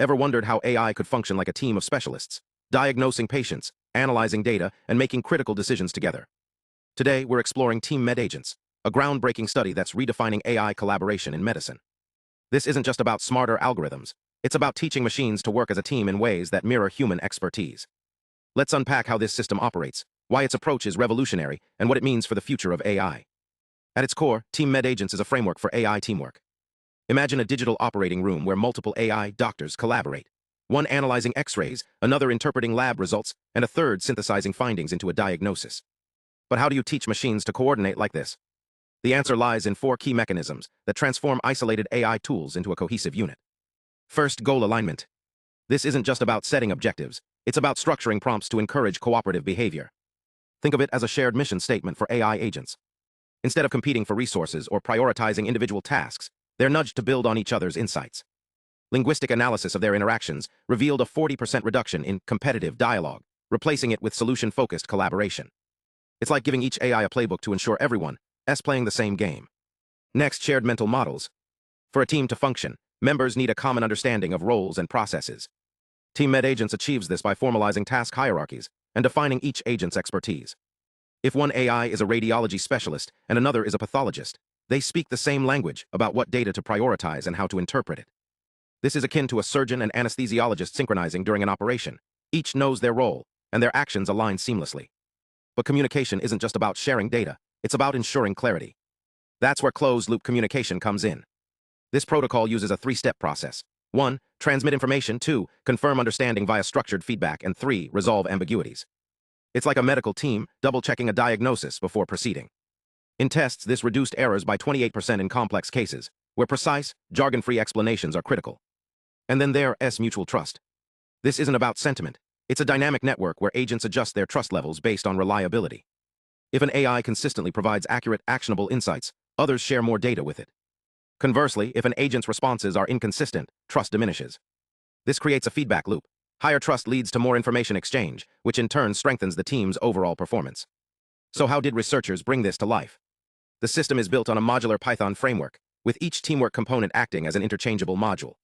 Ever wondered how AI could function like a team of specialists, diagnosing patients, analyzing data, and making critical decisions together? Today, we're exploring TeamMedAgents, a groundbreaking study that's redefining AI collaboration in medicine. This isn't just about smarter algorithms. It's about teaching machines to work as a team in ways that mirror human expertise. Let's unpack how this system operates, why its approach is revolutionary, and what it means for the future of AI. At its core, TeamMedAgents is a framework for AI teamwork. Imagine a digital operating room where multiple AI doctors collaborate. One analyzing X-rays, another interpreting lab results, and a third synthesizing findings into a diagnosis. But how do you teach machines to coordinate like this? The answer lies in four key mechanisms that transform isolated AI tools into a cohesive unit. First, goal alignment. This isn't just about setting objectives. It's about structuring prompts to encourage cooperative behavior. Think of it as a shared mission statement for AI agents. Instead of competing for resources or prioritizing individual tasks, they're nudged to build on each other's insights. Linguistic analysis of their interactions revealed a 40% reduction in competitive dialogue, replacing it with solution-focused collaboration. It's like giving each AI a playbook to ensure everyone is playing the same game. Next, shared mental models. For a team to function, members need a common understanding of roles and processes. TeamMedAgents achieves this by formalizing task hierarchies and defining each agent's expertise. If one AI is a radiology specialist and another is a pathologist, they speak the same language about what data to prioritize and how to interpret it. This is akin to a surgeon and anesthesiologist synchronizing during an operation. Each knows their role, and their actions align seamlessly. But communication isn't just about sharing data, it's about ensuring clarity. That's where closed-loop communication comes in. This protocol uses a three-step process. 1. Transmit information. 2. Confirm understanding via structured feedback. And 3. Resolve ambiguities. It's like a medical team double-checking a diagnosis before proceeding. In tests, this reduced errors by 28% in complex cases, where precise, jargon-free explanations are critical. And then there's mutual trust. This isn't about sentiment. It's a dynamic network where agents adjust their trust levels based on reliability. If an AI consistently provides accurate, actionable insights, others share more data with it. Conversely, if an agent's responses are inconsistent, trust diminishes. This creates a feedback loop. Higher trust leads to more information exchange, which in turn strengthens the team's overall performance. So how did researchers bring this to life? The system is built on a modular Python framework, with each teamwork component acting as an interchangeable module.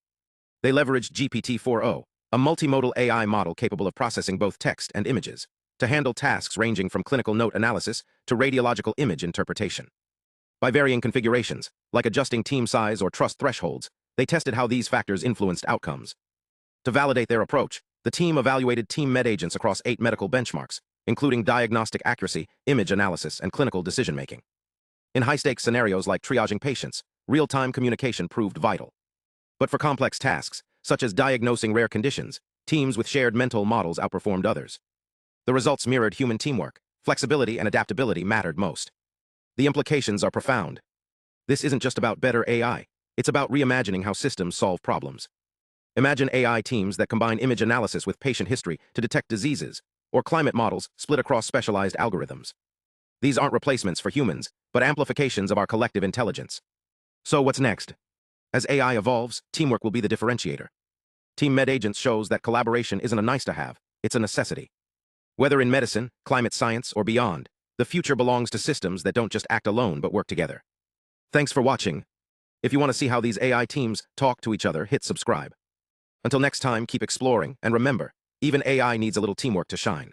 They leveraged GPT-4o, a multimodal AI model capable of processing both text and images, to handle tasks ranging from clinical note analysis to radiological image interpretation. By varying configurations, like adjusting team size or trust thresholds, they tested how these factors influenced outcomes. To validate their approach, the team evaluated TeamMedAgents across 8 medical benchmarks, including diagnostic accuracy, image analysis, and clinical decision-making. In high-stakes scenarios like triaging patients, real-time communication proved vital. But for complex tasks, such as diagnosing rare conditions, teams with shared mental models outperformed others. The results mirrored human teamwork. Flexibility and adaptability mattered most. The implications are profound. This isn't just about better AI. It's about reimagining how systems solve problems. Imagine AI teams that combine image analysis with patient history to detect diseases, or climate models split across specialized algorithms. These aren't replacements for humans, but amplifications of our collective intelligence. So what's next? As AI evolves, teamwork will be the differentiator. TeamMedAgents shows that collaboration isn't a nice-to-have, it's a necessity. Whether in medicine, climate science, or beyond, the future belongs to systems that don't just act alone but work together. Thanks for watching. If you want to see how these AI teams talk to each other, hit subscribe. Until next time, keep exploring, and remember, even AI needs a little teamwork to shine.